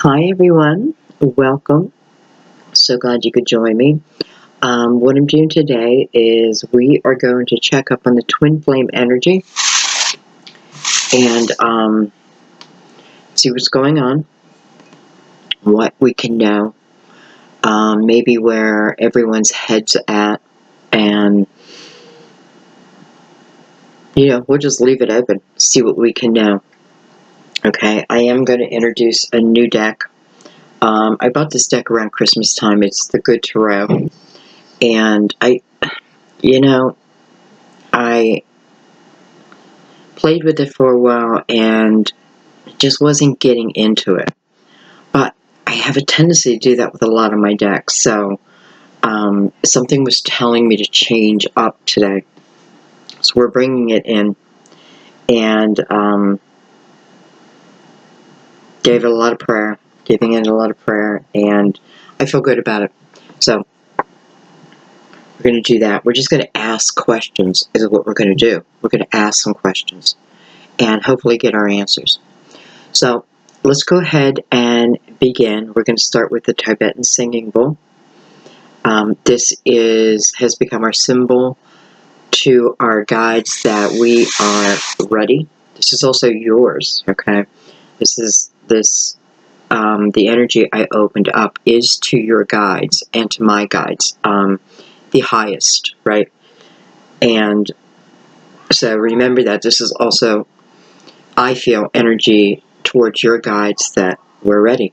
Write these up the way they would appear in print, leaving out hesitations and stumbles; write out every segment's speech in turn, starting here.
Hi everyone, welcome. So glad you could join me. What I'm doing today is we are going to check up on the twin flame energy and see what's going on, what we can know, maybe where everyone's head's at, and we'll just leave it open, see what we can know. Okay, I am going to introduce a new deck. I bought this deck around Christmas time. It's the Good Tarot, and I played with it for a while and just wasn't getting into it. But I have a tendency to do that with a lot of my decks, so something was telling me to change up today. So we're bringing it in and giving it a lot of prayer, and I feel good about it. So we're going to do that. We're just going to ask questions is what we're going to do. We're going to ask some questions and hopefully get our answers. So let's go ahead and begin. We're going to start with the Tibetan singing bowl. This has become our symbol to our guides that we are ready. This is also yours, okay? The energy I opened up is to your guides and to my guides, the highest, right? And so remember that this is also, I feel, energy towards your guides that we're ready.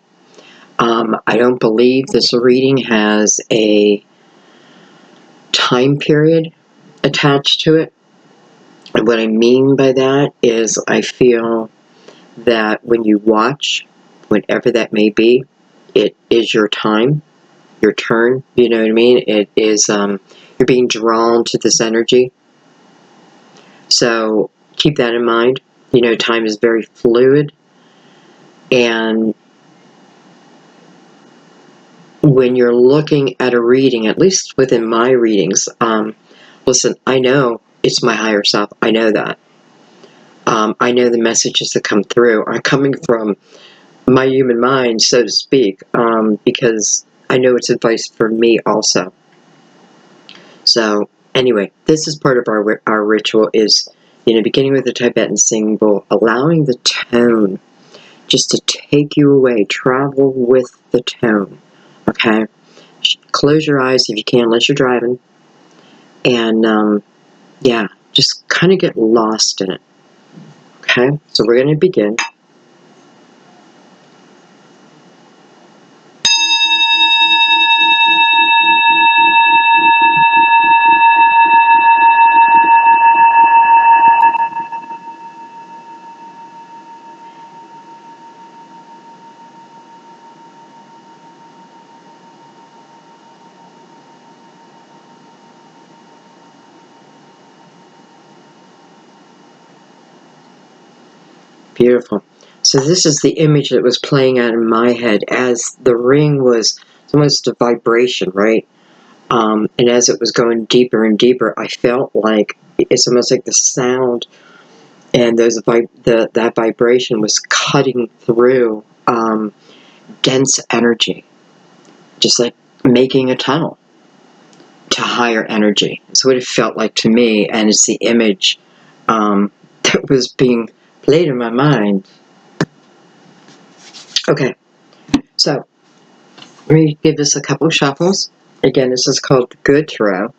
I don't believe this reading has a time period attached to it. And what I mean by that is I feel that when you watch, whenever that may be, it is your time, your turn, you know what I mean? It is, you're being drawn to this energy. So keep that in mind. Time is very fluid, and when you're looking at a reading, at least within my readings, listen, I know it's my higher self. I know that. I know the messages that come through are coming from my human mind, so to speak, because I know it's advice for me also. So anyway, this is part of our ritual is, beginning with the Tibetan singing bowl, allowing the tone just to take you away, travel with the tone, okay? Close your eyes if you can, unless you're driving, and yeah, just kind of get lost in it, okay? So we're going to begin. Beautiful. So this is the image that was playing out in my head as the ring was almost a vibration, right? And as it was going deeper and deeper, I felt like it's almost like the sound and that vibration was cutting through dense energy, just like making a tunnel to higher energy. That's what it felt like to me, and it's the image that was being played in my mind. Okay, so let me give this a couple shuffles. Again, this is called the Good Tarot.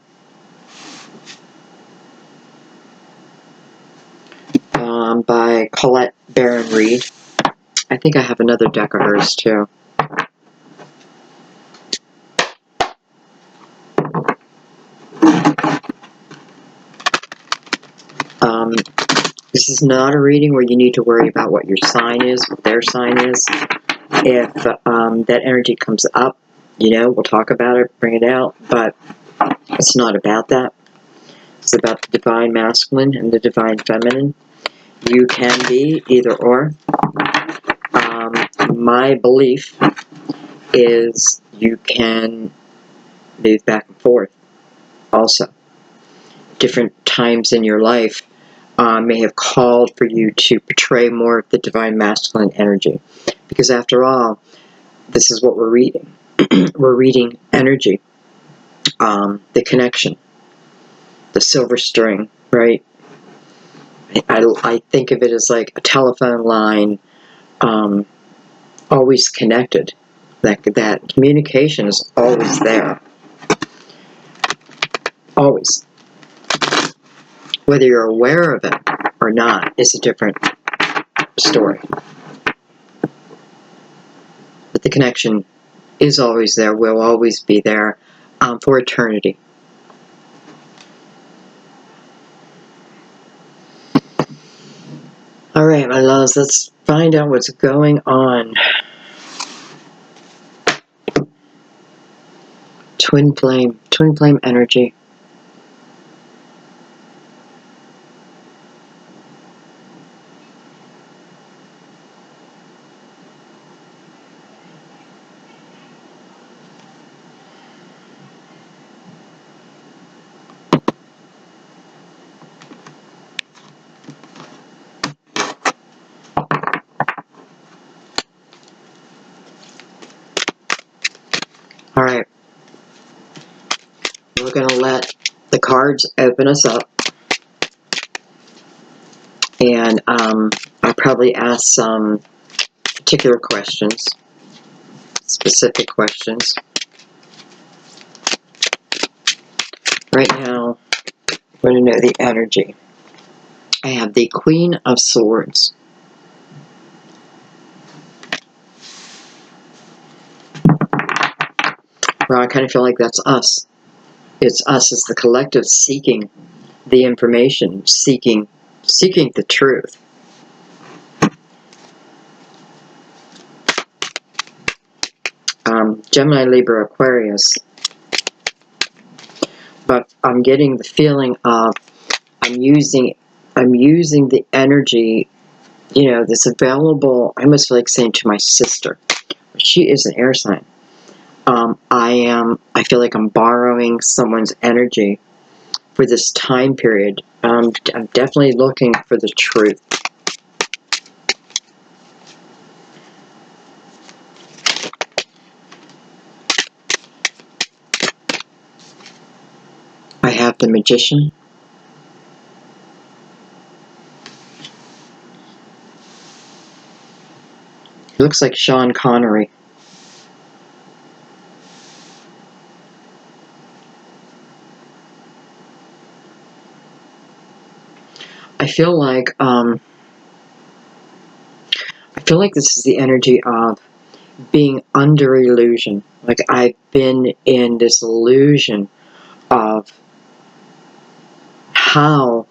By Colette Baron Reed. I think I have another deck of hers too. This is not a reading where you need to worry about what your sign is, what their sign is. If that energy comes up, we'll talk about it, bring it out, but it's not about that. It's about the divine masculine and the divine feminine. You can be either or. My belief is you can move back and forth also. Different times in your life may have called for you to portray more of the divine masculine energy. Because after all, this is what we're reading. We're reading energy, the connection, the silver string, right? I think of it as like a telephone line, always connected. That communication is always there. Always. Whether you're aware of it or not is a different story. But the connection is always there, will always be there, for eternity. Alright, my loves, let's find out what's going on. Twin flame energy. Alright, we're going to let the cards open us up. And I'll probably ask some particular questions, specific questions. Right now, I'm going to know the energy. I have the Queen of Swords. Well, I kind of feel like that's us. It's us as the collective seeking the information, seeking the truth. Gemini, Libra, Aquarius. But I'm getting the feeling of I'm using the energy, you know, that's available. I almost feel like saying to my sister, she is an air sign. I feel like I'm borrowing someone's energy for this time period. I'm definitely looking for the truth. I have the Magician. He looks like Sean Connery. I feel like this is the energy of being under illusion. Like I've been in this illusion of how,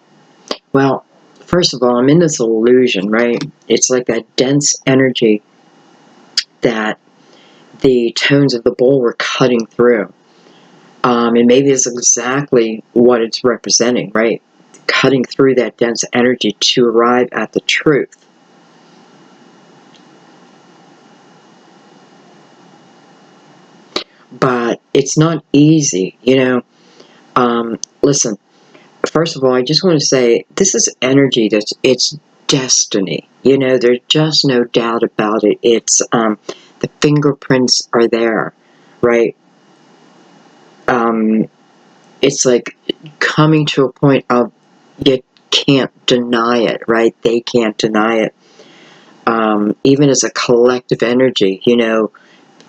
well, first of all, I'm in this illusion, right? It's like that dense energy that the tones of the bowl were cutting through. And maybe it's exactly what it's representing, right? Cutting through that dense energy to arrive at the truth. But it's not easy, you know. Listen, first of all, I just want to say this is energy it's destiny. You know, there's just no doubt about it. It's the fingerprints are there, right? It's like coming to a point of you can't deny it, right? They can't deny it. Even as a collective energy, you know,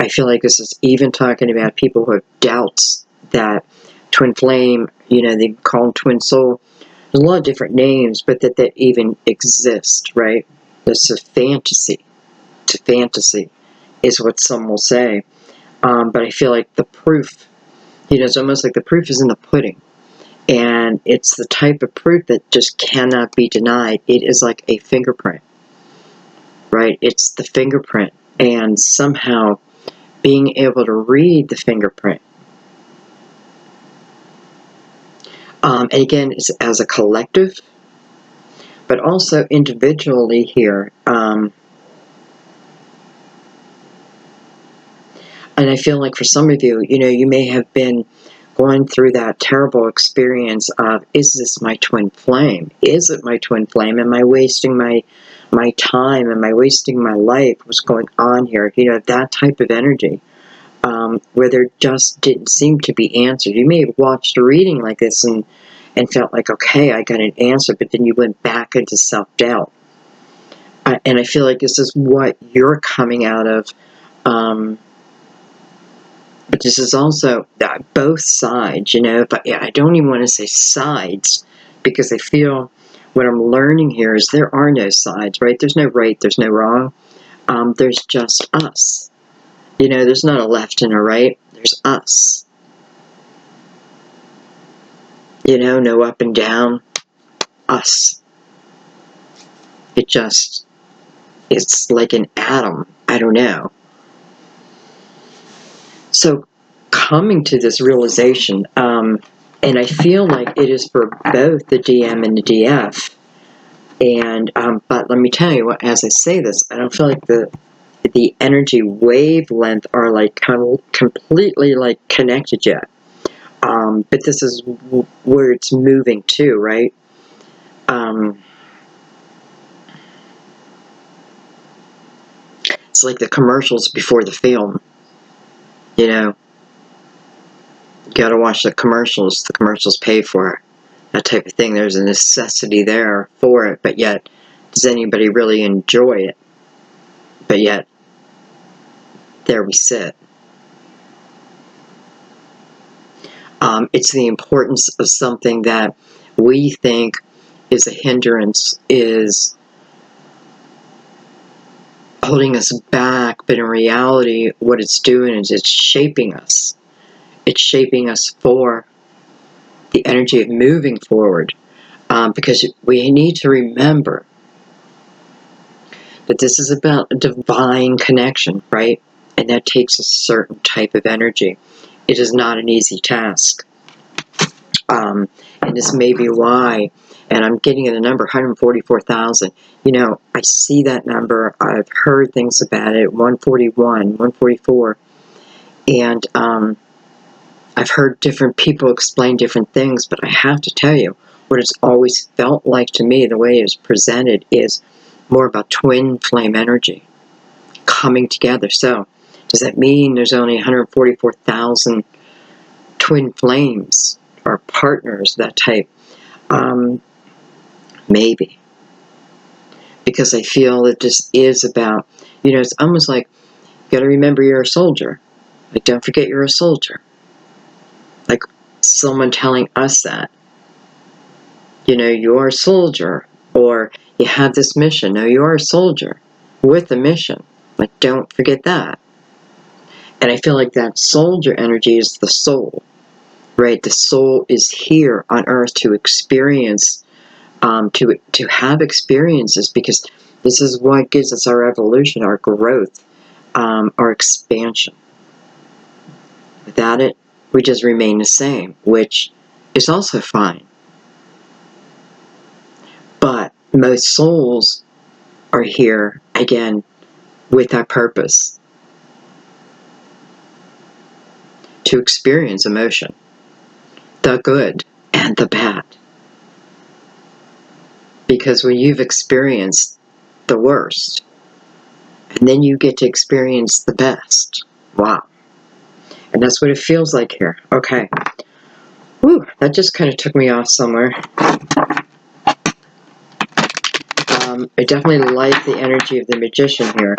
I feel like this is even talking about people who have doubts that twin flame, you know, they call them twin soul. There's a lot of different names, but that even exist, right? It's a fantasy. It's a fantasy, is what some will say. But I feel like the proof, you know, it's almost like the proof is in the pudding. And it's the type of proof that just cannot be denied. It is like a fingerprint, right? It's the fingerprint. And somehow being able to read the fingerprint. And again, it's as a collective, but also individually here. And I feel like for some of you, you know, you may have been going through that terrible experience of, is this my twin flame? Is it my twin flame? Am I wasting my my time? Am I wasting my life? What's going on here? You know, that type of energy, where there just didn't seem to be answers. You may have watched a reading like this and felt like, okay, I got an answer, but then you went back into self-doubt. And I feel like this is what you're coming out of. But this is also both sides, you know. But yeah, I don't even want to say sides, because I feel what I'm learning here is there are no sides, right? There's no right, there's no wrong. There's just us. You know, there's not a left and a right. There's us. You know, no up and down. Us. It's like an atom. I don't know. So coming to this realization, and I feel like it is for both the DM and the DF. And but let me tell you, as I say this, I don't feel like the energy wavelength are like completely like connected yet. But this is where it's moving to, right? It's like the commercials before the film. You know, you gotta watch the commercials pay for it. That type of thing. There's a necessity there for it, but yet, does anybody really enjoy it? But yet, there we sit. It's the importance of something that we think is a hindrance, is holding us back, but in reality, what it's doing is it's shaping us. It's shaping us for the energy of moving forward. Because we need to remember that this is about a divine connection, right? And that takes a certain type of energy. It is not an easy task. And this may be why, and I'm getting the number 144,000. You know, I see that number. I've heard things about it, 141, 144. And I've heard different people explain different things, but I have to tell you, what it's always felt like to me, the way it is presented, is more about twin flame energy coming together. So, does that mean there's only 144,000 twin flames or partners, that type? Maybe. Because I feel that this is about, you know, it's almost like, you gotta remember you're a soldier. Like, don't forget you're a soldier. Like, someone telling us that. You know, you're a soldier. Or, you have this mission. No, you are a soldier with a mission. Like, don't forget that. And I feel like that soldier energy is the soul, right? The soul is here on earth to experience, to have experiences, because this is what gives us our evolution, our growth, our expansion. Without it, we just remain the same, which is also fine. But most souls are here, again, with that purpose, to experience emotion, the good and the bad. Because when you've experienced the worst, and then you get to experience the best, wow. And that's what it feels like here. Okay. Whew, that just kind of took me off somewhere. I definitely like the energy of the magician here.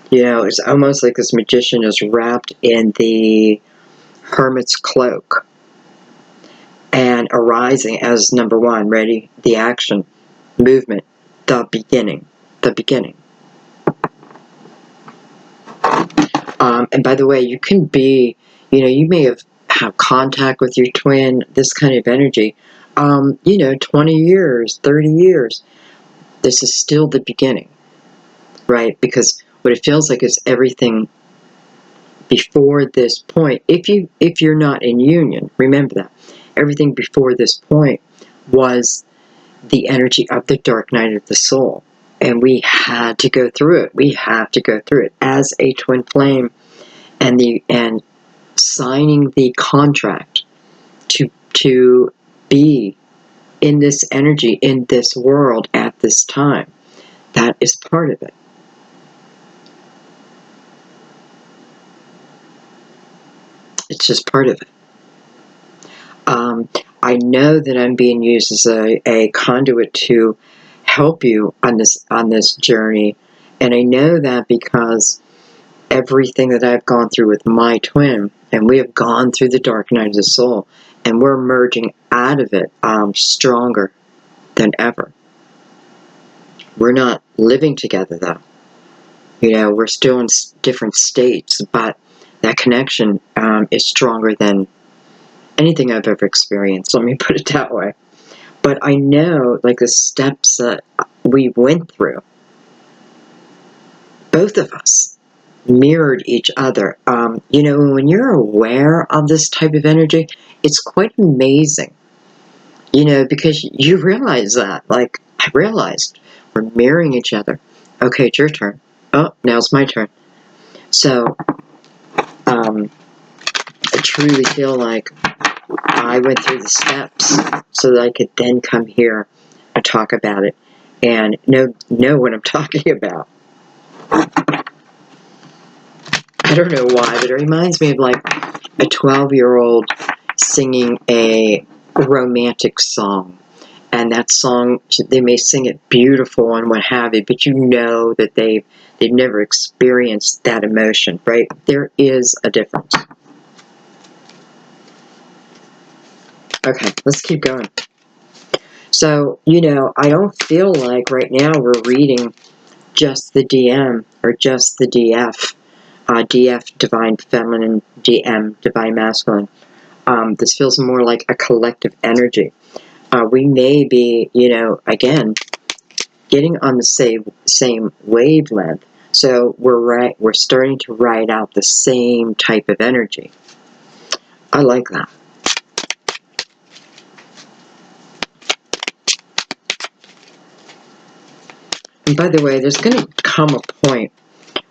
You know, it's almost like this magician is wrapped in the hermit's cloak and arising as number one. Ready? The action, movement, the beginning. The beginning. And by the way, you can be, you know, you may have contact with your twin, this kind of energy, you know, 20 years, 30 years. This is still the beginning, right? Because what it feels like is everything before this point. If you're not in union, remember that. Everything before this point was the energy of the dark night of the soul. And we had to go through it. We have to go through it as a twin flame, and signing the contract to be in this energy, in this world at this time. That is part of it. It's just part of it. I know that I'm being used as a conduit to help you on this journey, and I know that because everything that I've gone through with my twin, and we have gone through the dark night of the soul, and we're emerging out of it stronger than ever. We're not living together though. We're still in different states, but that connection is stronger than anything I've ever experienced. Let me put it that way. But I know, like, the steps that we went through, both of us mirrored each other. When you're aware of this type of energy, it's quite amazing, because you realize that, like, I realized we're mirroring each other. Okay, it's your turn. Oh, now it's my turn. So, I truly feel like I went through the steps so that I could then come here and talk about it and know what I'm talking about. I don't know why, but it reminds me of like a 12-year-old singing a romantic song. And that song, they may sing it beautiful and what have you, but you know that they've never experienced that emotion, right? There is a difference. Okay, let's keep going. So, I don't feel like right now we're reading just the DM or just the DF. DF, Divine Feminine, DM, Divine Masculine. This feels more like a collective energy. We may be, again, getting on the same wavelength. So we're starting to ride out the same type of energy. I like that. And by the way, there's going to come a point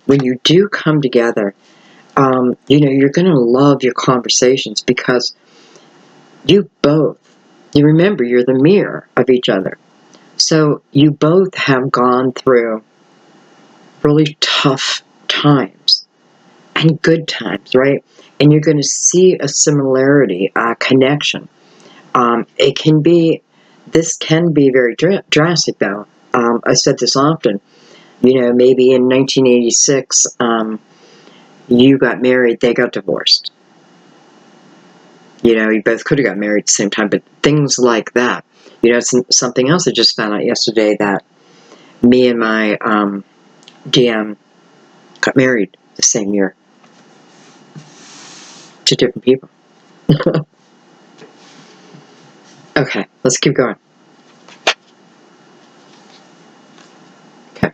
when you do come together, you're going to love your conversations because you remember you're the mirror of each other. So you both have gone through really tough times and good times, right? And you're going to see a similarity, a connection. This can be very drastic though. I said this often, maybe in 1986, you got married, they got divorced. You both could have got married at the same time, but things like that. Something else I just found out yesterday, that me and my DM got married the same year to different people. Okay, let's keep going. Okay,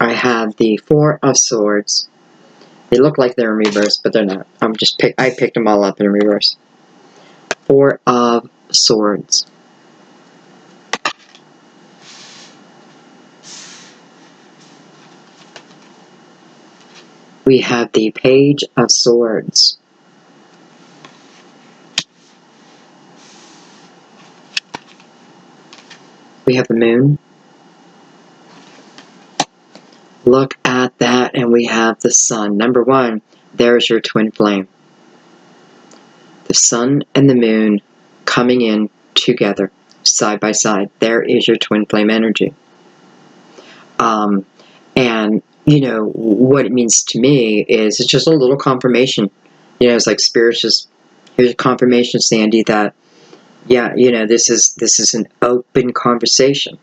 I have the Four of Swords. They look like they're in reverse, but they're not. I picked them all up in reverse. Four of Swords. We have the Page of Swords. We have the Moon. Look at that, and we have the Sun. Number one, there's your twin flame. The Sun and the Moon coming in together, side by side. There is your twin flame energy. And, what it means to me is it's just a little confirmation. It's like Spirit's just, here's a confirmation, Sandy, that, yeah, this is an open conversation.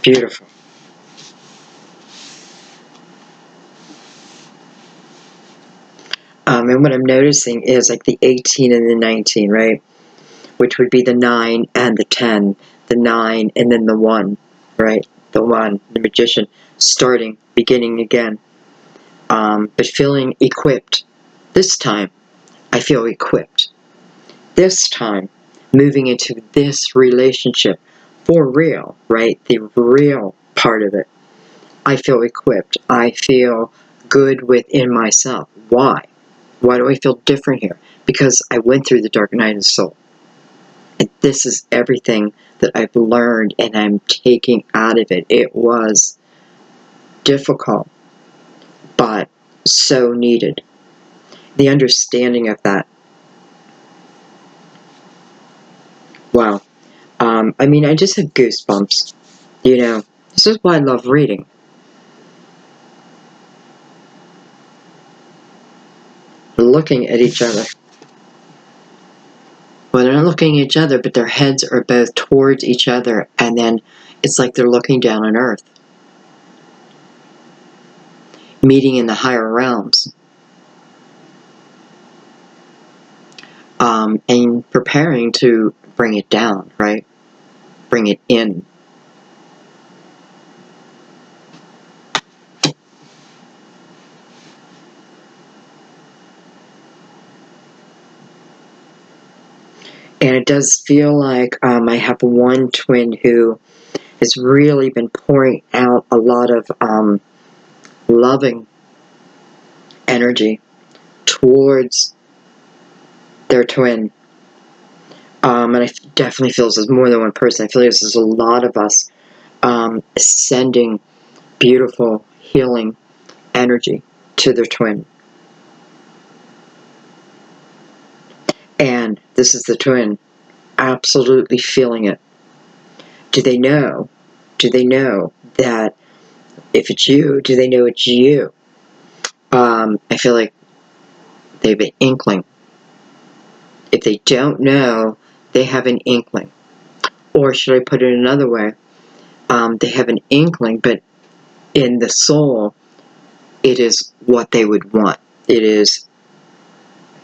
Beautiful. And what I'm noticing is like the 18 and the 19, right? Which would be the 9 and the 10. The 9 and then the 1, right? The 1, the Magician, beginning again. But feeling equipped. This time, I feel equipped. This time, moving into this relationship for real, right? The real part of it. I feel equipped. I feel good within myself. Why? Why do I feel different here? Because I went through the dark night of the soul. And this is everything that I've learned and I'm taking out of it. It was difficult, but so needed. The understanding of that. Wow. I mean, I just have goosebumps. You know, this is why I love reading. Looking at each other. Well, they're not looking at each other, but their heads are both towards each other, and then it's like they're looking down on Earth. Meeting in the higher realms. And preparing to bring it down, right? Bring it in. And it does feel like I have one twin who has really been pouring out a lot of loving energy towards their twin. And I definitely feel this is more than one person. I feel like this is a lot of us sending beautiful, healing energy to their twin. And this is the twin absolutely feeling it. Do they know? Do they know that if it's you, do they know it's you? I feel like they have an inkling. If they don't know, they have an inkling. Or should I put it another way? They have an inkling, but in the soul, it is what they would want. It is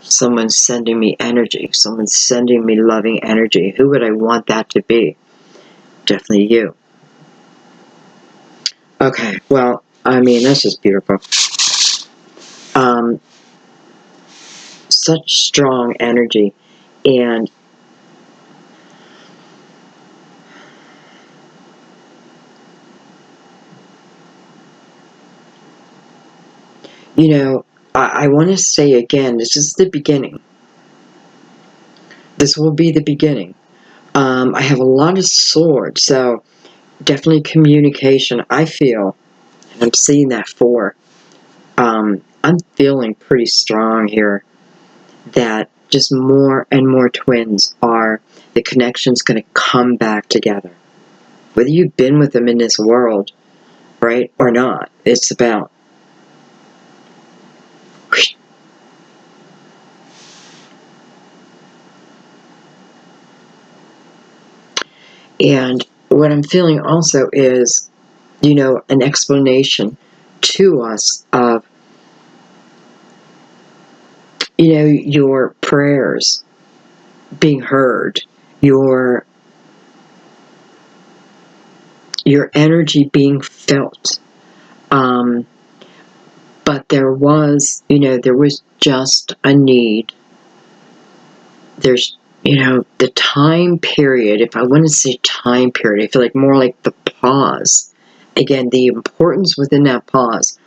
someone sending me energy, someone sending me loving energy. Who would I want that to be? Definitely you. Okay, well, I mean, that's just beautiful. Such strong energy, and you know, I want to say again, this is the beginning. This will be the beginning. I have a lot of swords, so definitely communication. I feel, and I'm seeing that for. I'm feeling pretty strong here that just more and more twins are, the connection's going to come back together. Whether you've been with them in this world, right, or not, it's about. And what I'm feeling also is, you know, an explanation to us of, you know, your prayers being heard, your energy being felt. But there was, you know, there was just a need. There's, you know, the time period, if I want to say time period, I feel like more like the pause. Again, the importance within that pause.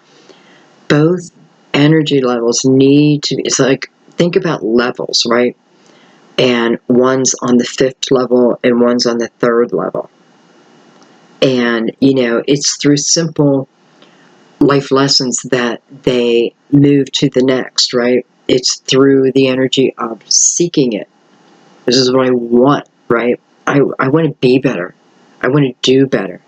Both energy levels need to, it's like, think about levels, right? And one's on the 5th level and one's on the 3rd level. And, you know, it's through simple life lessons that they move to the next, right? It's through the energy of seeking it. This is what I want, right? I want to be better. I want to do better.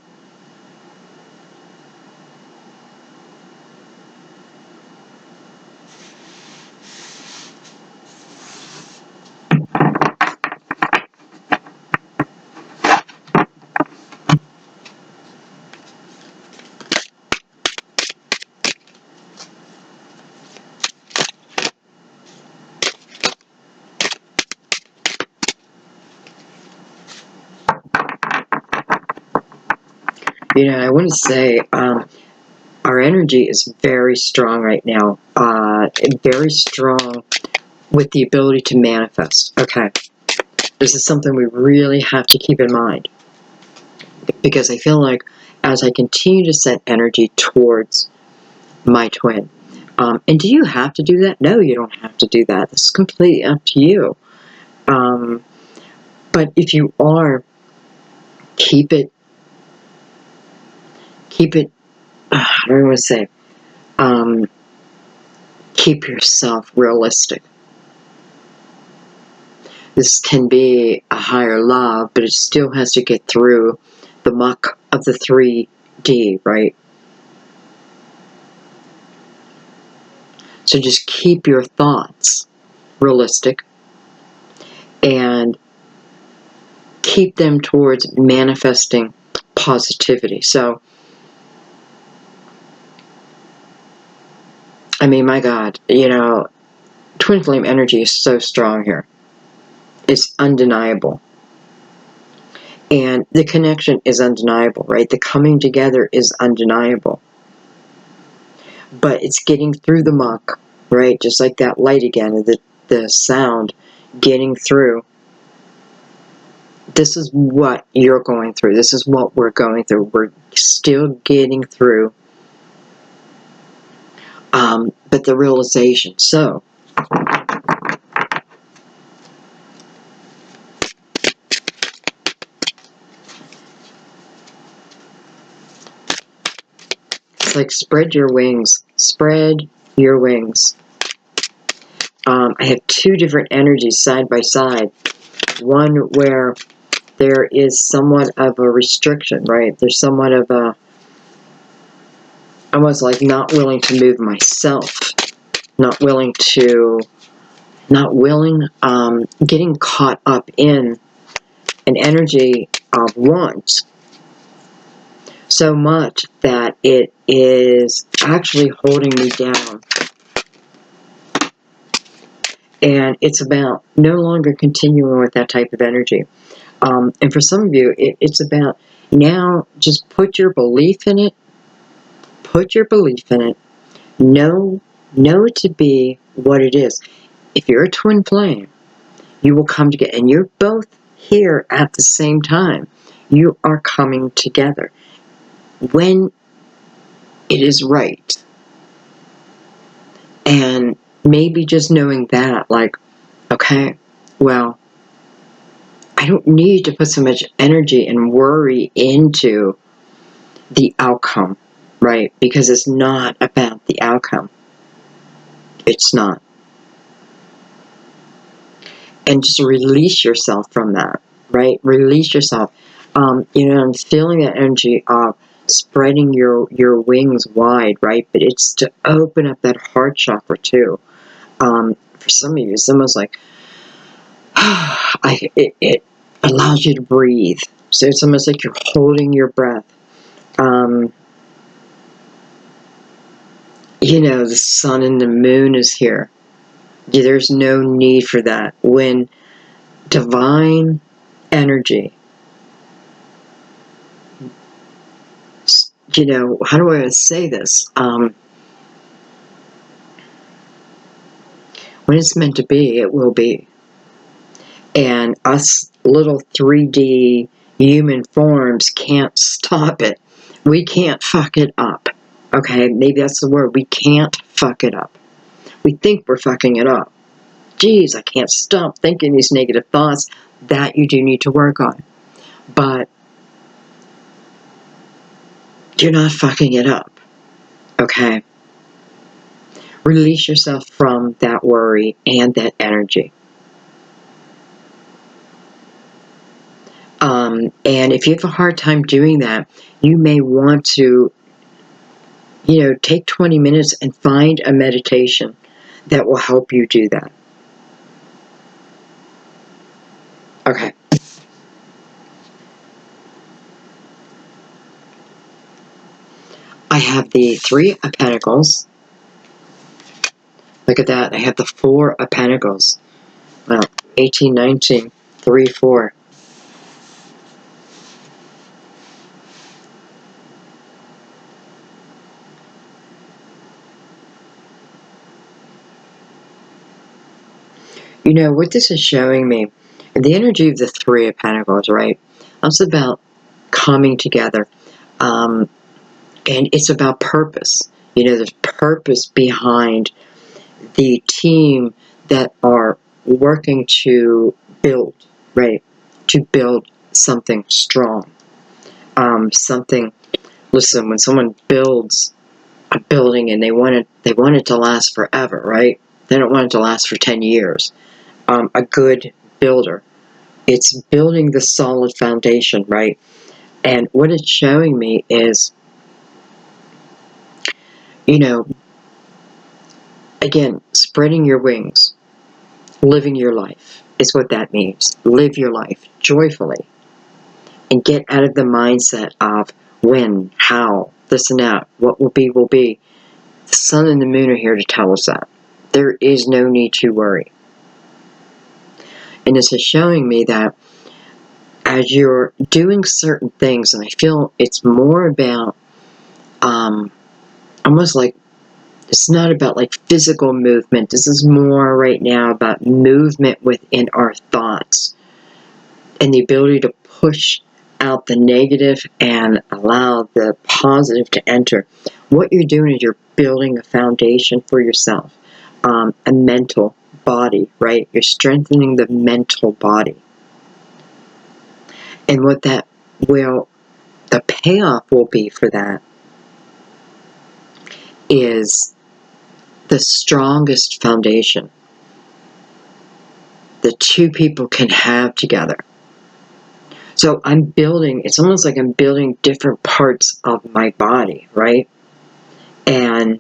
You know, I want to say our energy is very strong right now. Very strong with the ability to manifest. Okay. This is something we really have to keep in mind. Because I feel like as I continue to send energy towards my twin, And do you have to do that? No, you don't have to do that. This is completely up to you. But if you are, keep it, I don't want to say, keep yourself realistic. This can be a higher love, but it still has to get through the muck of the 3D, right? So just keep your thoughts realistic and keep them towards manifesting positivity. So, I mean, my God, twin flame energy is so strong here. It's undeniable. And the connection is undeniable, right? The coming together is undeniable. But it's getting through the muck, right? Just like that light again, the sound getting through. This is what you're going through. This is what we're going through. We're still getting through. But the realization. So, it's like spread your wings. Spread your wings. I have two different energies side by side. One where there is somewhat of a restriction, right? There's somewhat of a, almost like not willing to move myself. Getting caught up in an energy of want so much that it is actually holding me down. And it's about no longer continuing with that type of energy. And for some of you, it's about now just put your belief in it. Put your belief in it. Know it to be what it is. If you're a twin flame, you will come together. And you're both here at the same time. You are coming together. When it is right. And maybe just knowing that, like, okay, well, I don't need to put so much energy and worry into the outcome, right? Because it's not about the outcome. It's not. And just release yourself from that, right? Release yourself. I'm feeling that energy of spreading your wings wide, right? But it's to open up that heart chakra too. For some of you, it's almost like it allows you to breathe. So it's almost like you're holding your breath. The sun and the moon is here. There's no need for that. When divine energy, how do I say this? When it's meant to be, it will be. And us little 3D human forms can't stop it. We can't fuck it up. Okay, maybe that's the word. We can't fuck it up. We think we're fucking it up. Geez, I can't stop thinking these negative thoughts. That you do need to work on. But you're not fucking it up. Okay? Release yourself from that worry and that energy. And if you have a hard time doing that, you may want to, take 20 minutes and find a meditation that will help you do that. Okay. I have the 3 of Pentacles. Look at that. I have the 4 of Pentacles. Well, 18, 19, 3, 4. What this is showing me, the energy of the 3 of Pentacles, right? That's about coming together. And it's about purpose. There's purpose behind the team that are working to build, right? To build something strong. Listen, when someone builds a building and they want it to last forever, right? They don't want it to last for 10 years. A good builder, it's building the solid foundation, right? And what it's showing me is, again, spreading your wings, living your life is what that means. Live your life joyfully and get out of the mindset of when, how, this and that, what will be, will be. The sun and the moon are here to tell us that. There is no need to worry. And this is showing me that as you're doing certain things, and I feel it's more about, almost like, it's not about like physical movement. This is more right now about movement within our thoughts and the ability to push out the negative and allow the positive to enter. What you're doing is you're building a foundation for yourself, a mental body, right? You're strengthening the mental body. And what that will, the payoff will be for that is the strongest foundation the two people can have together. So I'm building, it's almost like I'm building different parts of my body, right? And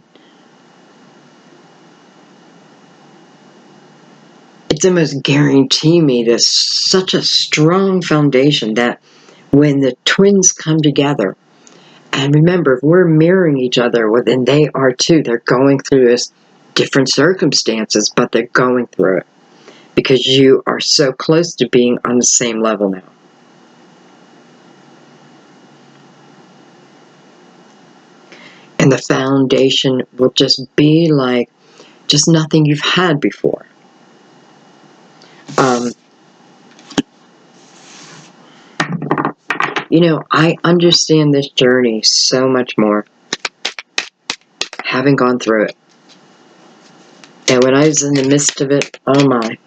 it's almost guaranteeing me this such a strong foundation that when the twins come together, and remember, if we're mirroring each other, well, then they are too. They're going through this different circumstances, but they're going through it because you are so close to being on the same level now. And the foundation will just be like just nothing you've had before. I understand this journey so much more, having gone through it. And when I was in the midst of it, oh my,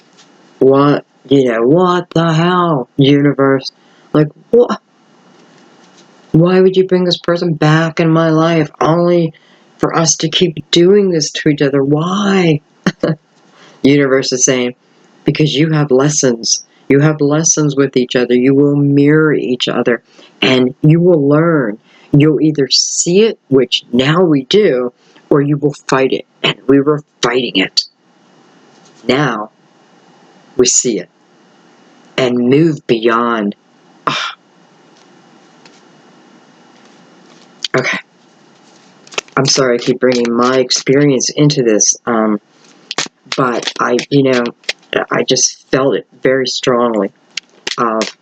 what the hell, universe? Like, what? Why would you bring this person back in my life only for us to keep doing this to each other? Why? Universe is saying, because you have lessons. You have lessons with each other. You will mirror each other and you will learn. You'll either see it, which now we do, or you will fight it. And we were fighting it. Now we see it and move beyond. Okay. I'm sorry I keep bringing my experience into this, but I just felt it very strongly of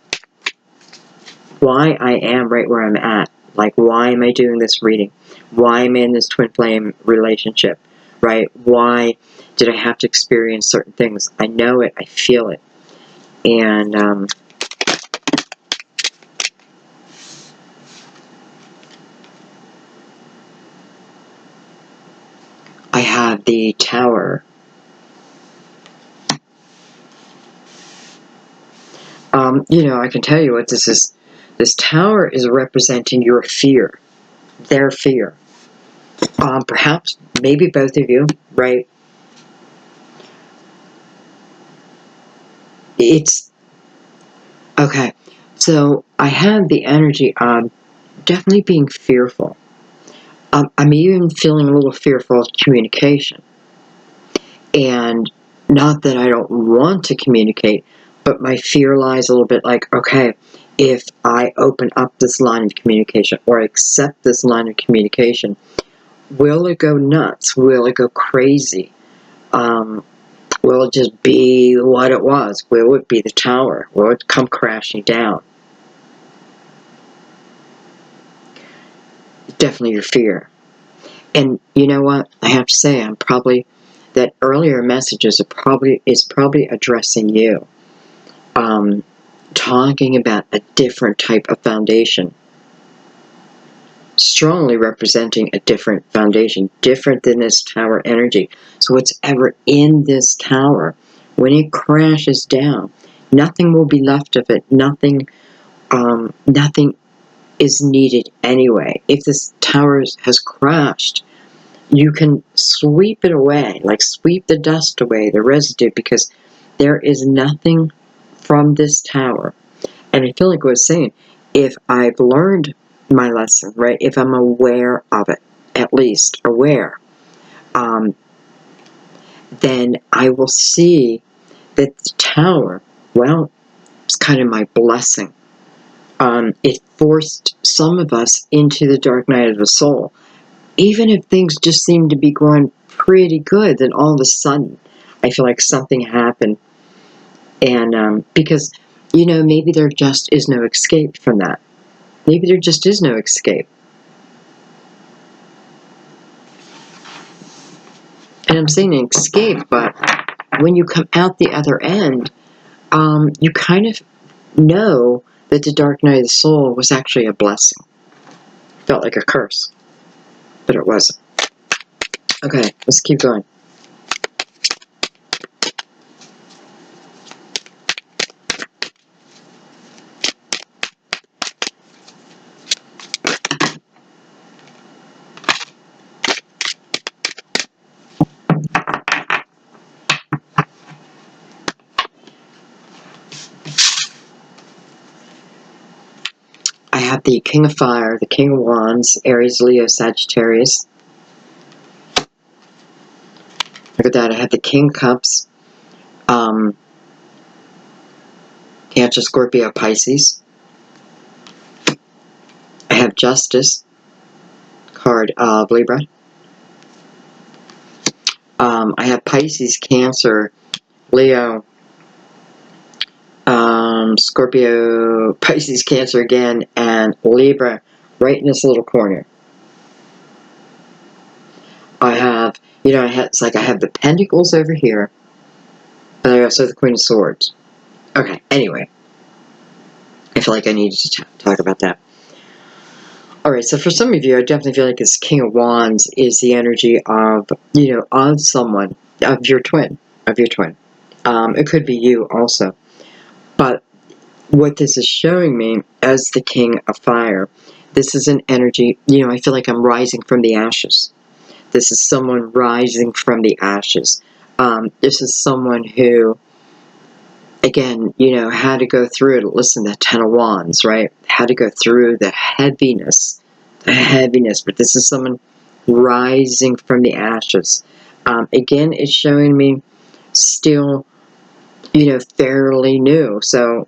why I am right where I'm at. Like, why am I doing this reading? Why am I in this twin flame relationship, right? Why did I have to experience certain things? I know it. I feel it. And I have the Tower. I can tell you what this is. This Tower is representing your fear, their fear. Perhaps, maybe both of you, right? It's, okay. So I have the energy of definitely being fearful. I'm even feeling a little fearful of communication. And not that I don't want to communicate, but my fear lies a little bit like, okay, if I open up this line of communication or accept this line of communication, will it go nuts? Will it go crazy? Will it just be what it was? Will it be the Tower? Will it come crashing down? Definitely your fear. And you know what? I have to say, that earlier messages is probably addressing you. Talking about a different type of foundation. strongly representing a different foundation, different than this tower energy. So whatever in this tower, when it crashes down, nothing will be left of it. Nothing is needed anyway. If this tower has crashed, you can sweep it away, like sweep the dust away, the residue, because there is nothing from this tower. And I feel like I was saying, if I've learned my lesson, right, if I'm aware of it, at least aware, then I will see that the tower, well, it's kind of my blessing. It forced some of us into the dark night of the soul. Even if things just seem to be going pretty good, then all of a sudden, I feel like something happened. And because, maybe there just is no escape from that. Maybe there just is no escape. And I'm saying an escape, but when you come out the other end, you kind of know that the dark night of the soul was actually a blessing. Felt like a curse, but it wasn't. Okay, let's keep going. I have the King of Fire, the King of Wands, Aries, Leo, Sagittarius. Look at that. I have the King of Cups, Cancer, Scorpio, Pisces. I have Justice, card of Libra. I have Pisces, Cancer, Leo, Scorpio, Pisces, Cancer again, and Libra right in this little corner. I have, it's like I have the Pentacles over here, and I also have the Queen of Swords. Okay, anyway, I feel like I needed to talk about that. Alright, so for some of you, I definitely feel like this King of Wands is the energy of, of someone, of your twin. It could be you also. But what this is showing me as the King of Fire, this is an energy, I feel like I'm rising from the ashes. This is someone rising from the ashes. This is someone who, again, had to go through it. Listen, that Ten of Wands, right? Had to go through the heaviness, but this is someone rising from the ashes. Again, it's showing me still, fairly new. So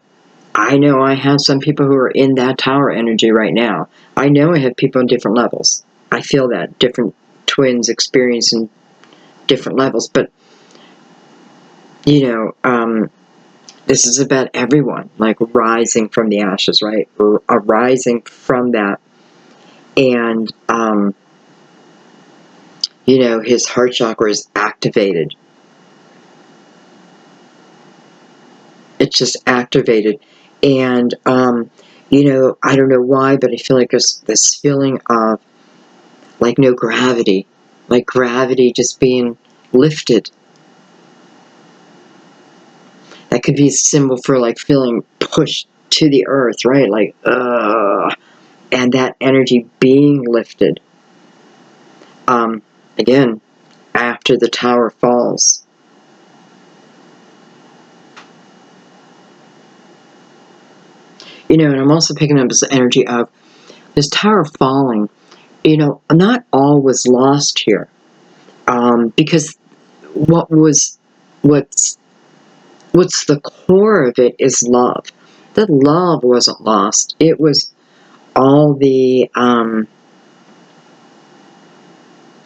I know I have some people who are in that tower energy right now. I know I have people on different levels. I feel that different twins experiencing different levels, but this is about everyone, like rising from the ashes, right? Rising from that. And, his heart chakra is activated. It's just activated. And, I don't know why, but I feel like there's this feeling of, like, no gravity. Like gravity just being lifted. That could be a symbol for, like, feeling pushed to the earth, right? Like, and that energy being lifted. Again, after the tower falls. And I'm also picking up this energy of this tower falling. Not all was lost here. Because what's the core of it is love. That love wasn't lost. It was all the,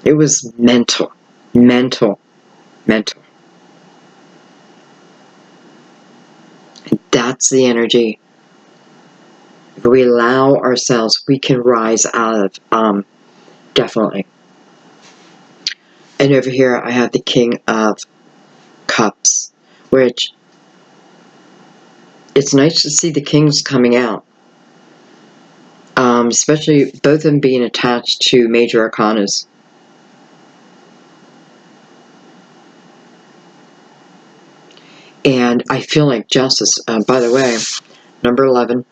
it was mental. And that's the energy. If we allow ourselves, we can rise out of, definitely. And over here I have the King of Cups, which, it's nice to see the kings coming out. especially both of them being attached to major arcanas. And I feel like justice, by the way, number 11,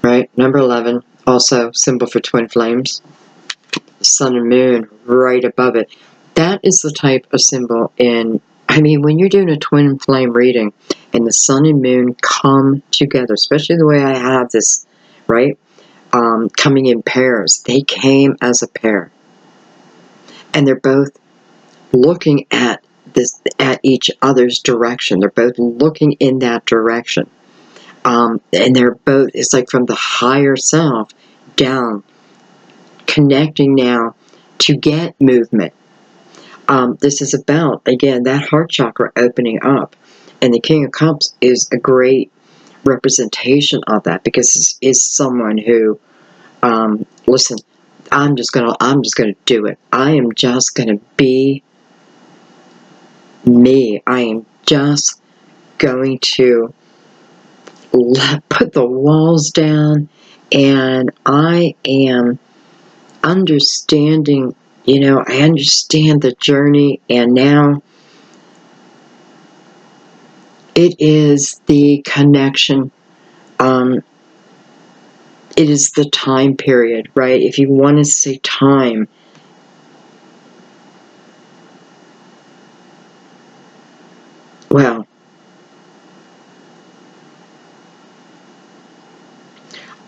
right? Number 11, also symbol for twin flames. Sun and moon right above it. That is the type of symbol when you're doing a twin flame reading and the sun and moon come together, especially the way I have this, right? Coming in pairs. They came as a pair. And they're both looking at each other's direction. They're both looking in that direction. And they're both, it's like from the higher self down, connecting now to get movement. This is about, again, that heart chakra opening up. And the King of Cups is a great representation of that, because it's someone who, listen, I'm just gonna do it. I am just gonna be me. I am just going to put the walls down, and I am understanding, I understand the journey, and now it is the connection. It is the time period, right? If you want to say time, well,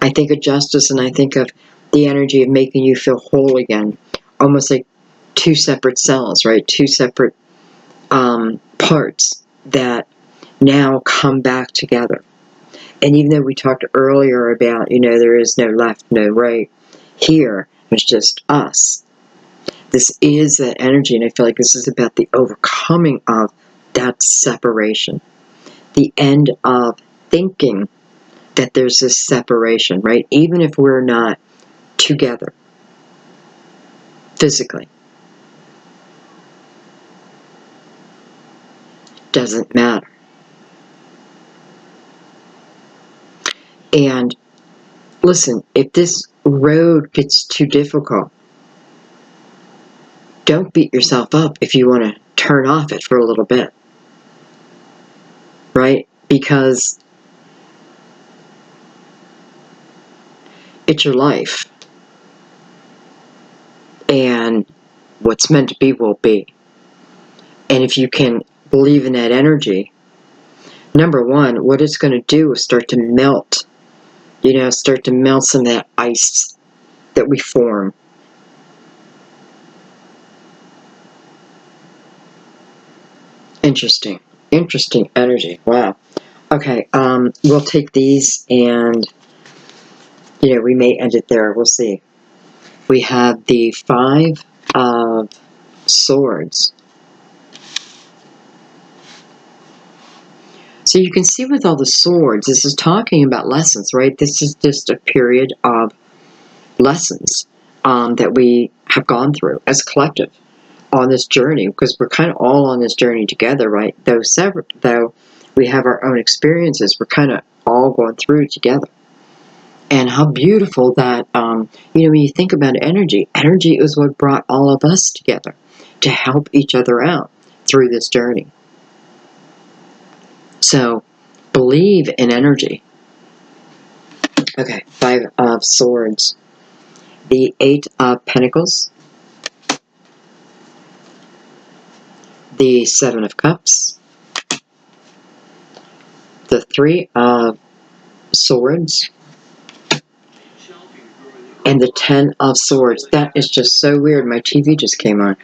I think of justice, and I think of the energy of making you feel whole again, almost like two separate cells, right? Two separate parts that now come back together. And even though we talked earlier about, there is no left, no right, here it's just us. This is that energy, and I feel like this is about the overcoming of that separation. The end of thinking that there's this separation, right? Even if we're not together physically. Doesn't matter. And listen, if this road gets too difficult, don't beat yourself up if you want to turn off it for a little bit, right? Because it's your life, and what's meant to be will be. And if you can believe in that energy, number one, what it's going to do is start to melt, start to melt some of that ice that we form. Interesting energy. Wow. Okay, we'll take these, and we may end it there. We'll see. We have the 5 of Swords. So you can see with all the swords, this is talking about lessons, right? This is just a period of lessons that we have gone through as a collective on this journey, because we're kind of all on this journey together, right? Though we have our own experiences, we're kind of all going through together. And how beautiful that, when you think about energy is what brought all of us together to help each other out through this journey. So, believe in energy. Okay, 5 of Swords. The 8 of Pentacles. The 7 of Cups. The 3 of Swords. And the 10 of Swords. That is just so weird. My TV just came on.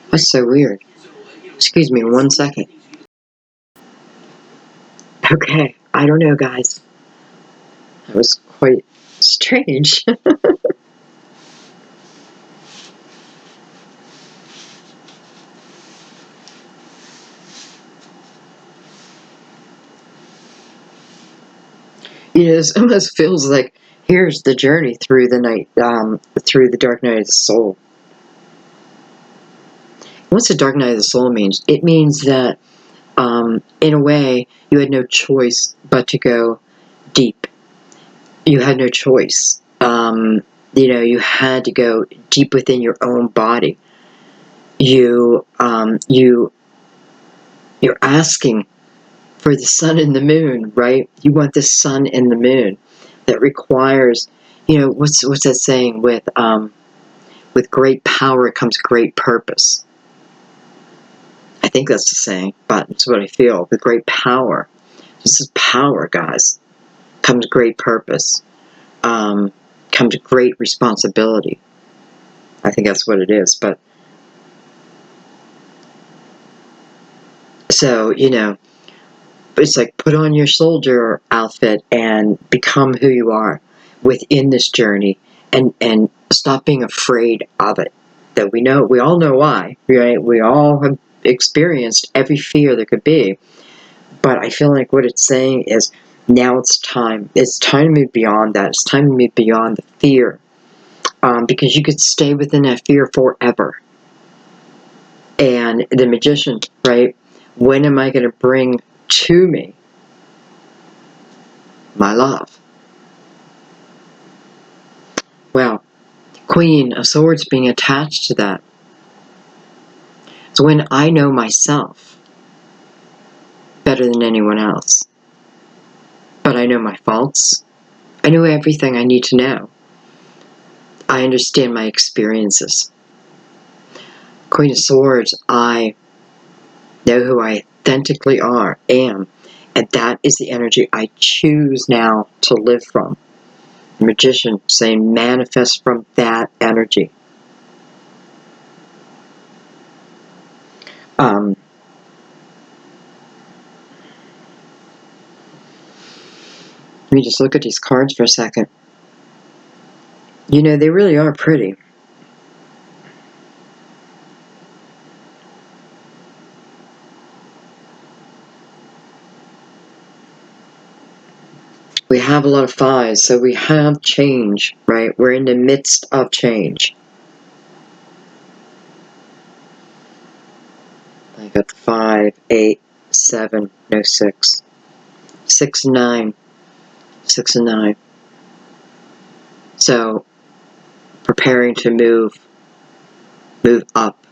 That's so weird. Excuse me 1 second. Okay, I don't know, guys. That was quite strange. It almost feels like here's the journey through the night, through the dark night of the soul. What's the dark night of the soul means? It means that in a way, you had no choice but to go deep. You had no choice. You had to go deep within your own body. You're asking for the sun and the moon, right? You want the sun and the moon. That requires, what's that saying? With great power comes great purpose. I think that's the saying, but it's what I feel. With great power, this is power, guys, comes great purpose. Comes great responsibility. I think that's what it is. But so, it's like put on your soldier outfit and become who you are within this journey, and stop being afraid of it. That we all know why, right? We all have experienced every fear there could be. But I feel like what it's saying is now it's time. It's time to move beyond that. It's time to move beyond the fear. Because you could stay within that fear forever. And the magician, right? When am I going to bring to me my love? Well, Queen of Swords being attached to that. So when I know myself better than anyone else, but I know my faults, I know everything I need to know. I understand my experiences. Queen of Swords, I know who I authentically am, and that is the energy I choose now to live from. The Magician saying manifest from that energy. Let me just look at these cards for a second. They really are pretty. We have a lot of fives, so we have change, right? We're in the midst of change. I got 5, 8, 7, no 6. 6 and 9. 6 and 9. So, preparing to move up.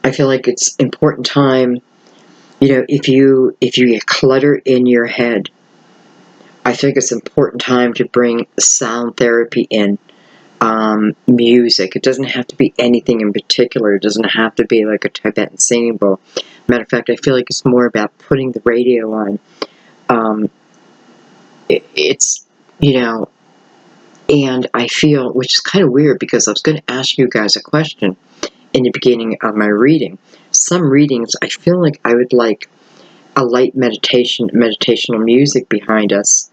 I feel like it's important time, if you get clutter in your head, I think it's important time to bring sound therapy in. Music. It doesn't have to be anything in particular. It doesn't have to be like a Tibetan singing bowl. Matter of fact, I feel like it's more about putting the radio on. And I feel, which is kind of weird because I was going to ask you guys a question in the beginning of my reading. Some readings, I feel like I would like a light meditational music behind us.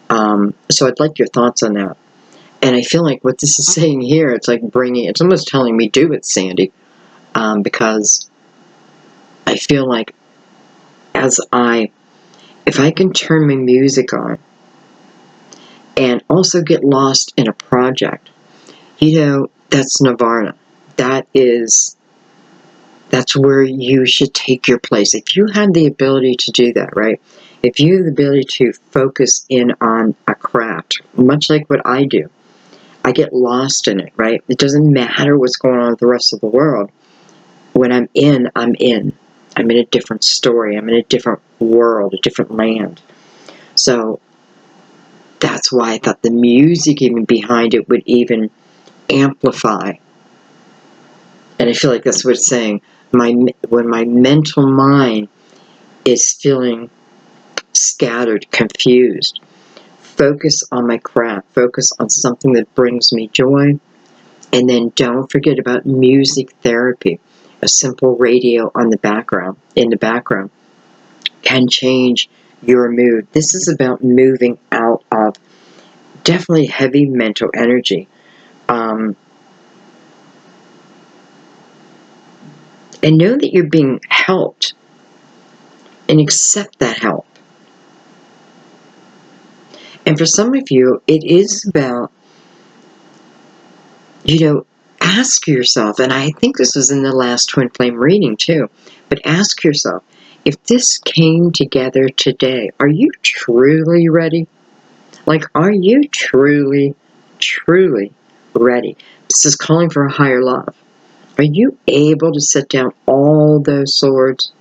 So I'd like your thoughts on that. And I feel like what this is saying here, it's almost telling me do it, Sandy. Because I feel like if I can turn my music on and also get lost in a project, that's nirvana. That's where you should take your place. If you have the ability to do that, right? If you have the ability to focus in on a craft, much like what I do, I get lost in it, right? It doesn't matter what's going on with the rest of the world. When I'm in, I'm in. I'm in a different story. I'm in a different world, a different land. So that's why I thought the music even behind it would even amplify. And I feel like that's what it's saying. When my mental mind is feeling scattered, confused, focus on my craft, focus on something that brings me joy, and then don't forget about music therapy. A simple radio in the background, can change your mood. This is about moving out of definitely heavy mental energy. And know that you're being helped and accept that help. And for some of you, it is about, ask yourself, and I think this was in the last twin flame reading too, but ask yourself, if this came together today, are you truly ready? Like, are you truly, truly ready? This is calling for a higher love. Are you able to set down all those swords?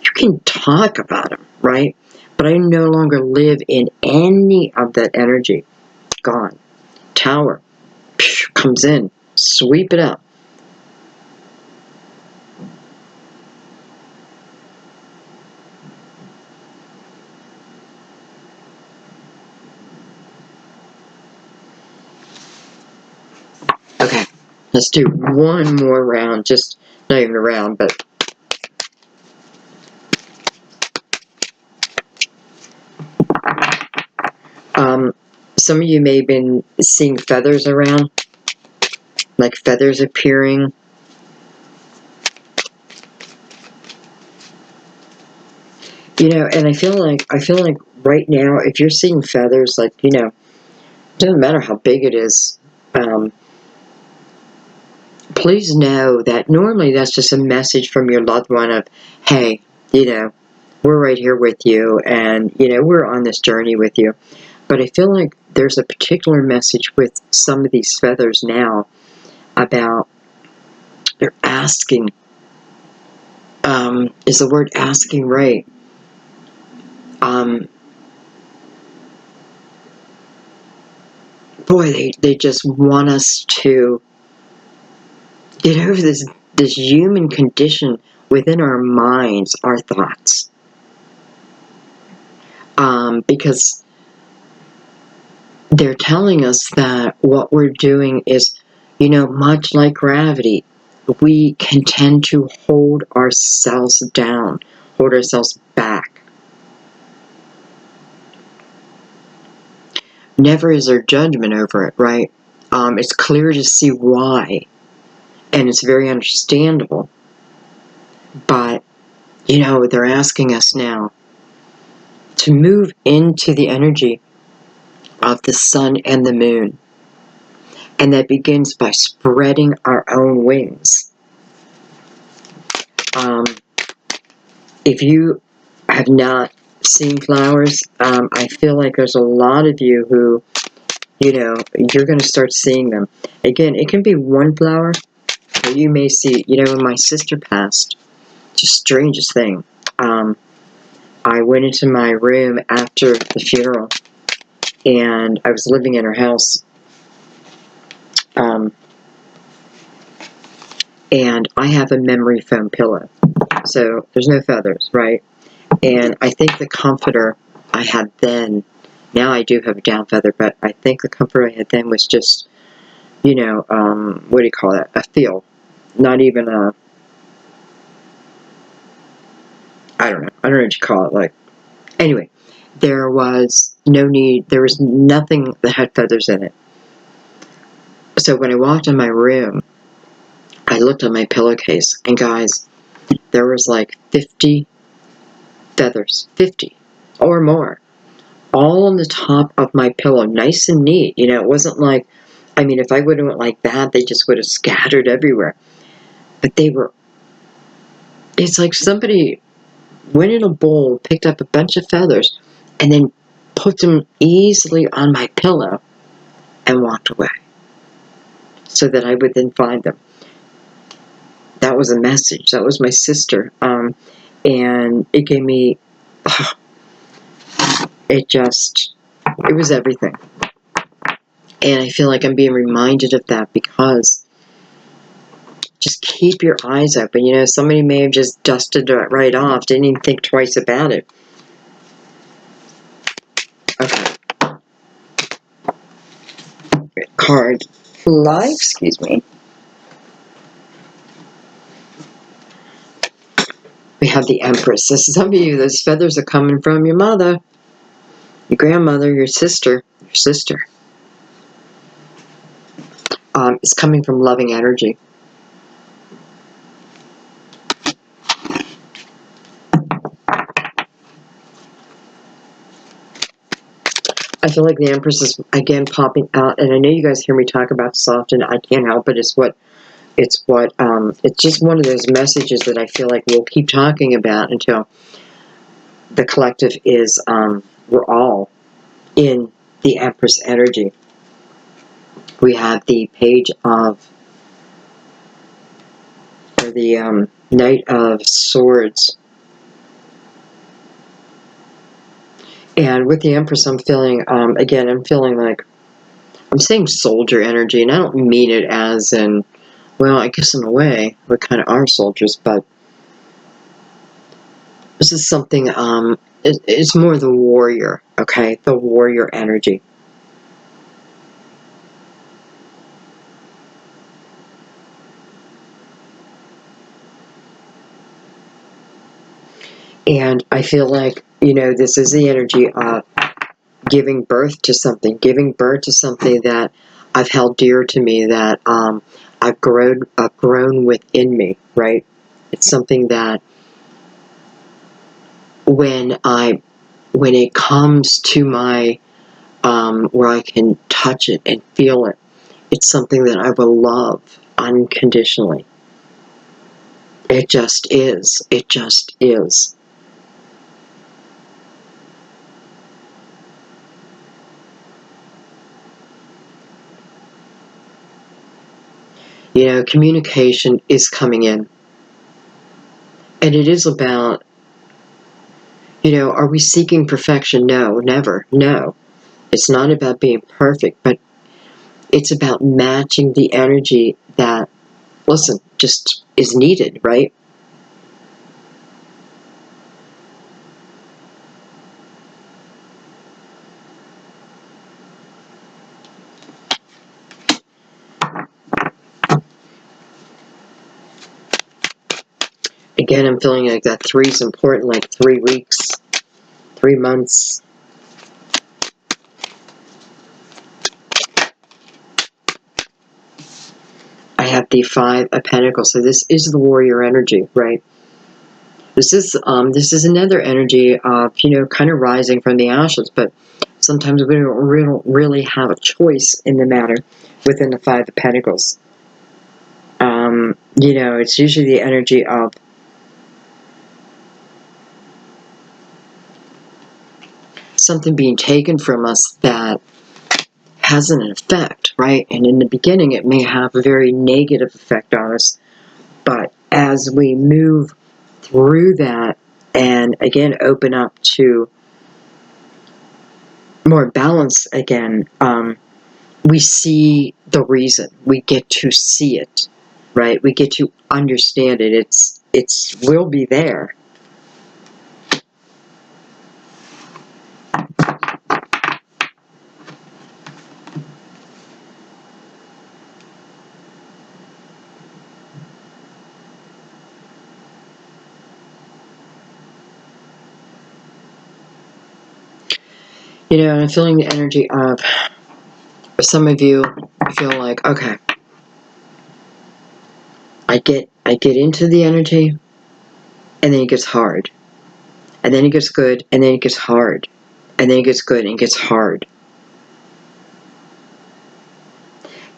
You can talk about them, right? But I no longer live in any of that energy. Gone. Tower comes in, sweep it up. Okay, let's do one more round, just not even a round, but some of you may have been seeing feathers around, like feathers appearing. And I feel like right now, if you're seeing feathers, like, it doesn't matter how big it is, please know that normally that's just a message from your loved one of, hey, we're right here with you, and, we're on this journey with you. But I feel like there's a particular message with some of these feathers now about, they're asking, is the word asking right? Boy, they just want us to get over this human condition within our minds, our thoughts. Because they're telling us that what we're doing is, much like gravity, we can tend to hold ourselves down, hold ourselves back. Never is there judgment over it, right? It's clear to see why, and it's very understandable. But, they're asking us now to move into the energy of the sun and the moon. And that begins by spreading our own wings. If you have not seen flowers, I feel like there's a lot of you who, you're going to start seeing them. Again, it can be one flower, or you may see, when my sister passed, just strangest thing. I went into my room after the funeral, and I was living in her house. And I have a memory foam pillow, so there's no feathers, right? And I think the comforter I had then, now I do have a down feather, but I think the comforter I had then was just, what do you call that? A feel. Not even a, I don't know what you call it. Like, anyway, there was nothing that had feathers in it. So when I walked in my room, I looked at my pillowcase, and guys, there was like 50 feathers, 50 or more, all on the top of my pillow, nice and neat. It wasn't like, if I would have went like that, they just would have scattered everywhere. But it's like somebody went in a bowl, picked up a bunch of feathers, and then put them easily on my pillow and walked away so that I would then find them. That was a message. That was my sister. And it gave me, it was everything. And I feel like I'm being reminded of that because just keep your eyes open. Somebody may have just dusted it right off, didn't even think twice about it. Okay. Card fly, excuse me. We have the Empress. This is some of you, those feathers are coming from your mother, your grandmother, your sister. It's coming from loving energy. feel like the Empress is again popping out, and I know you guys hear me talk about this often. I can't help it. It's just one of those messages that I feel like we'll keep talking about until the collective is, we're all in the Empress energy. We have the Page of, or the Knight of Swords. And with the Empress, I'm feeling, again, I'm feeling like, I'm saying soldier energy, and I don't mean it as in, well, I guess in a way, we kind of are soldiers, but this is something, it's more the warrior, okay? The warrior energy. And I feel like, you know, this is the energy of giving birth to something that I've held dear to me, that I've grown within me, right? It's something that when it comes to my, where I can touch it and feel it, it's something that I will love unconditionally. It just is. It just is. You know, communication is coming in. And it is about, you know, are we seeking perfection? No, never. No. It's not about being perfect, but it's about matching the energy that, listen, just is needed, right? Again, I'm feeling like that 3 is important, like 3 weeks, 3 months. I have the 5 of Pentacles, so this is the warrior energy, right? This is another energy of, you know, kind of rising from the ashes, but sometimes we don't really have a choice in the matter within the 5 of Pentacles. You know, it's usually the energy of something being taken from us that has an effect, right? And in the beginning, it may have a very negative effect on us, but as we move through that and again open up to more balance again, we see the reason. We get to see it, right? We get to understand it. It's will be there. You know, I'm feeling the energy of some of you feel like, okay, I get into the energy, and then it gets hard. And then it gets good, and then it gets hard. And then it gets good, and it gets hard.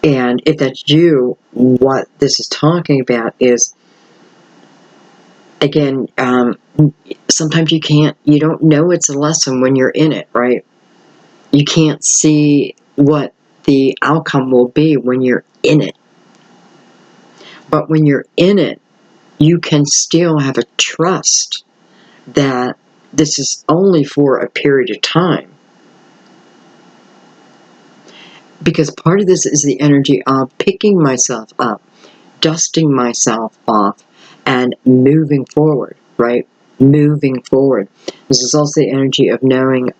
And if that's you, what this is talking about is, again, sometimes you don't know it's a lesson when you're in it, right? You can't see what the outcome will be when you're in it. But when you're in it, you can still have a trust that this is only for a period of time. Because part of this is the energy of picking myself up, dusting myself off, and moving forward, right? Moving forward. This is also the energy of knowing,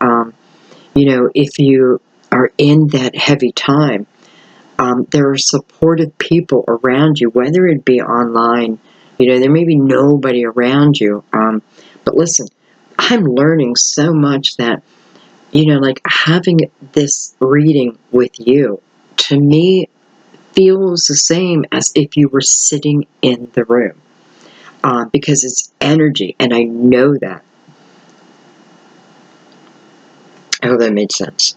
you know, if you are in that heavy time, there are supportive people around you, whether it be online. You know, there may be nobody around you, but listen, I'm learning so much that, you know, like having this reading with you, to me, feels the same as if you were sitting in the room, because it's energy, and I know that. I hope that made sense.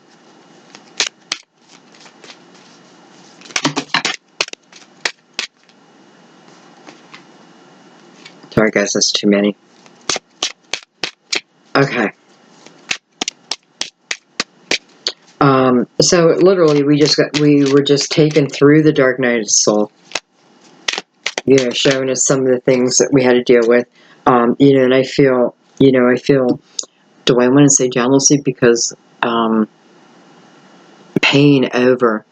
Sorry guys, that's too many. Okay. So literally we were just taken through the dark night of the soul. You know, showing us some of the things that we had to deal with. You know, and I feel, do I want to say jealousy? Because, pain over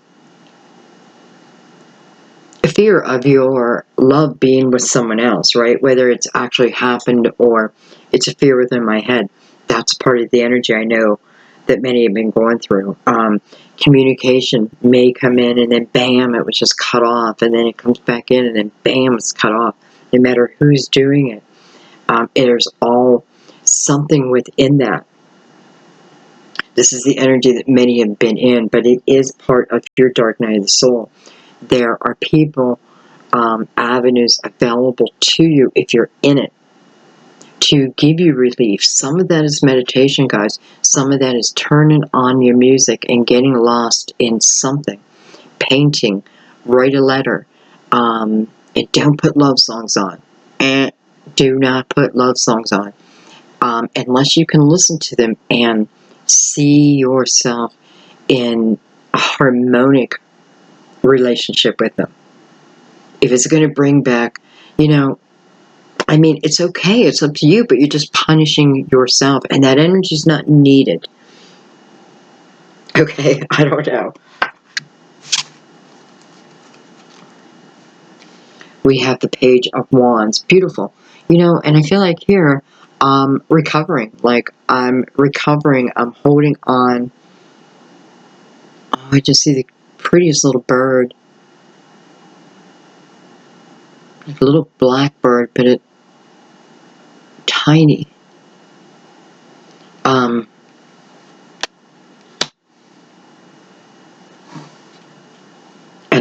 fear of your love being with someone else, right? Whether it's actually happened or it's a fear within my head. That's part of the energy I know that many have been going through. Communication may come in and then bam, it was just cut off, and then it comes back in and then bam, it's cut off. No matter who's doing it, there's all something within that. This is the energy that many have been in, but it is part of your dark night of the soul. There are people, avenues available to you if you're in it to give you relief. Some of that is meditation, guys. Some of that is turning on your music and getting lost in something. Painting, write a letter, and don't put love songs on. And do not put love songs on. Unless you can listen to them and see yourself in a harmonic relationship with them. If it's going to bring back, I mean, it's okay, it's up to you, but you're just punishing yourself, and that energy's not needed. Okay, I don't know. We have the Page of Wands. Beautiful. And I feel like here, recovering. Like, I'm recovering, I'm holding on. Oh, I just see the prettiest little bird. Like a little black bird, but it tiny. And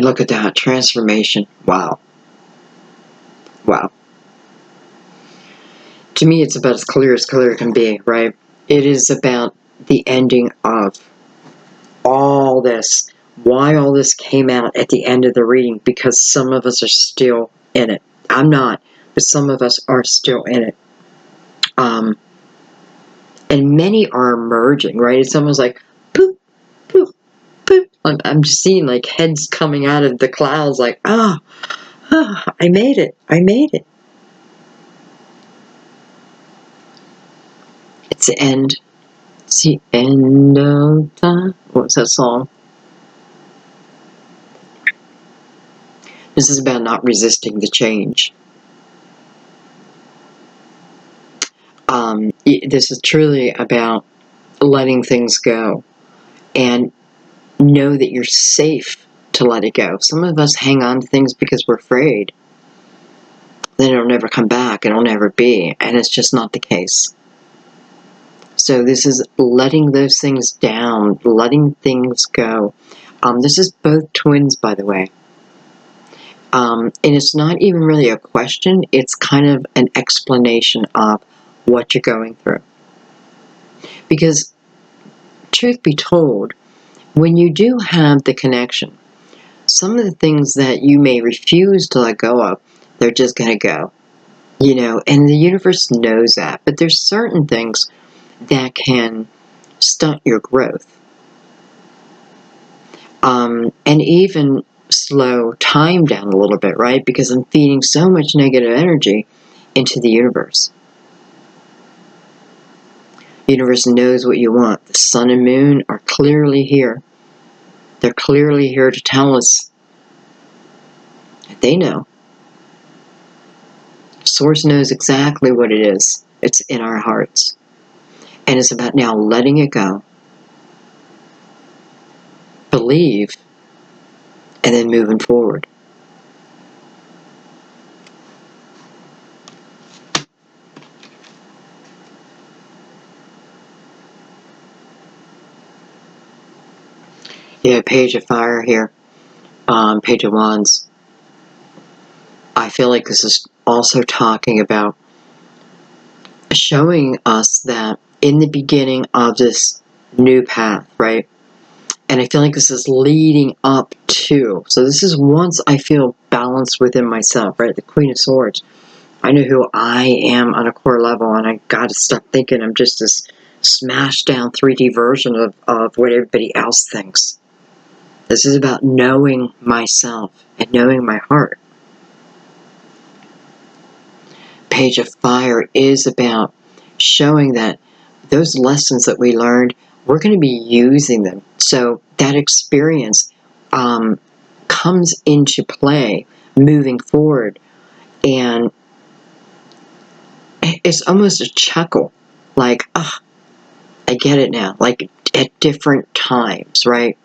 look at that transformation. Wow. Wow. To me, it's about as clear can be, right? It is about the ending of all this. Why all this came out at the end of the reading, because some of us are still in it. I'm not, but some of us are still in it. And many are emerging, right? It's almost like, poof, poof, poof. I'm just seeing like heads coming out of the clouds, like, I made it. I made it. It's the end. It's the end of time. What's that song? This is about not resisting the change. This is truly about letting things go and know that you're safe to let it go. Some of us hang on to things because we're afraid. Then it'll never come back. It'll never be. And it's just not the case. So this is letting those things down, letting things go. This is both twins, by the way. And it's not even really a question. It's kind of an explanation of what you're going through. Because, truth be told, when you do have the connection, some of the things that you may refuse to let go of, they're just going to go. And the universe knows that. But there's certain things that can stunt your growth. And even slow time down a little bit, right? Because I'm feeding so much negative energy into the universe. The universe knows what you want. The sun and moon are clearly here. They're clearly here to tell us. They know. Source knows exactly what it is. It's in our hearts. And it's about now letting it go. Believe. And then moving forward. Yeah, Page of Fire here. Page of Wands. I feel like this is also talking about showing us that in the beginning of this new path, right? And I feel like this is leading up to. So this is once I feel balanced within myself, right? The Queen of Swords. I know who I am on a core level, and I got to stop thinking I'm just this smashed down 3D version of what everybody else thinks. This is about knowing myself and knowing my heart. Page of Fire is about showing that those lessons that we learned, we're going to be using them. So that experience comes into play moving forward. And it's almost a chuckle, like, oh, I get it now, like at different times, right?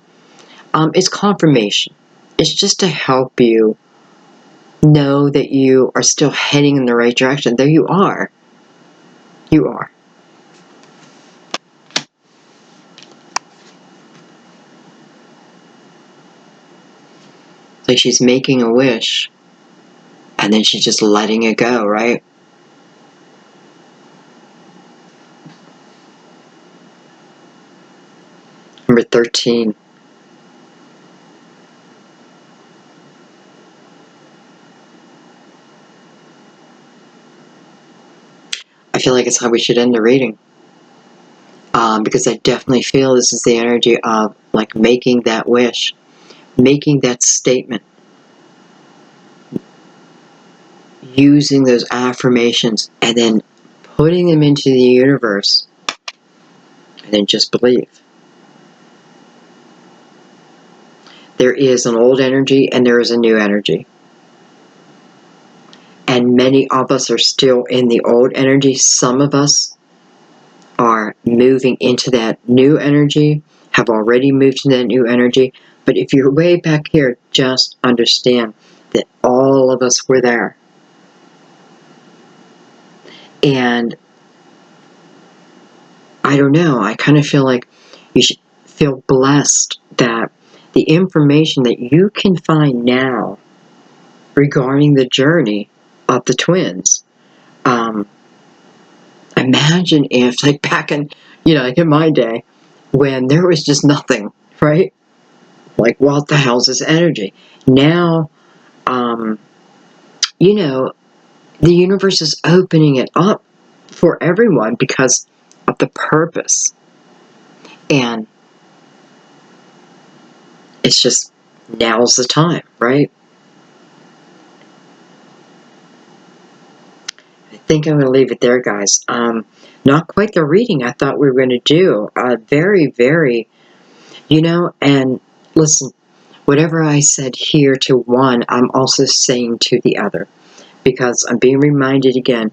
It's confirmation. It's just to help you know that you are still heading in the right direction. There you are. You are. Like she's making a wish, and then she's just letting it go, right? Number 13. I feel like it's how we should end the reading. Because I definitely feel this is the energy of like making that wish, making that statement, using those affirmations, and then putting them into the universe, and then just believe. There is an old energy and there is a new energy. And many of us are still in the old energy. Some of us are moving into that new energy, have already moved to that new energy. But if you're way back here, just understand that all of us were there. And I don't know, I kind of feel like you should feel blessed that the information that you can find now regarding the journey of the twins, imagine if, like back in, like in my day, when there was just nothing, right? Like, what the hell's this energy? Now, the universe is opening it up for everyone because of the purpose. And it's just, now's the time, right? I think I'm going to leave it there, guys. Not quite the reading I thought we were going to do. Very, very, and listen, whatever I said here to one, I'm also saying to the other. Because I'm being reminded again,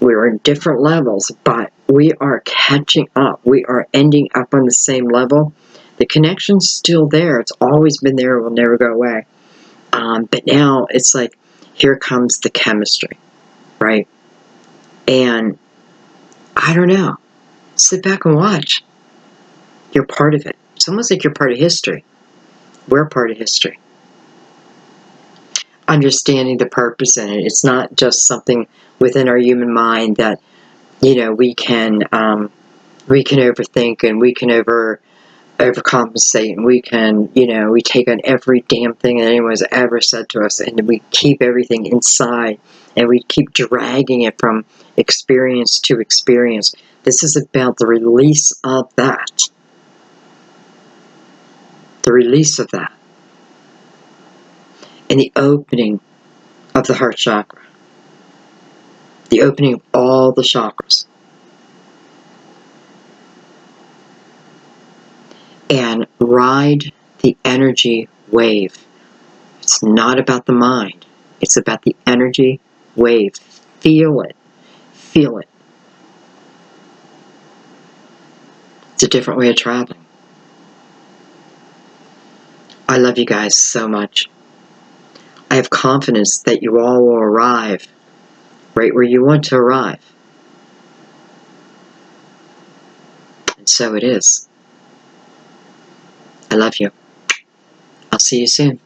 we're in different levels, but we are catching up. We are ending up on the same level. The connection's still there. It's always been there. It will never go away. But now it's like, here comes the chemistry, right? And I don't know. Sit back and watch. You're part of it. It's almost like you're part of history. We're part of history. Understanding the purpose in it. It's not just something within our human mind that, we can overthink and we can overcompensate, and we can, we take on every damn thing that anyone's ever said to us, and we keep everything inside, and we keep dragging it from experience to experience. This is about the release of that. The release of that. And the opening of the heart chakra. The opening of all the chakras. And ride the energy wave. It's not about the mind. It's about the energy wave. Feel it. Feel it. It's a different way of traveling. I love you guys so much. I have confidence that you all will arrive right where you want to arrive. And so it is. I love you. I'll see you soon.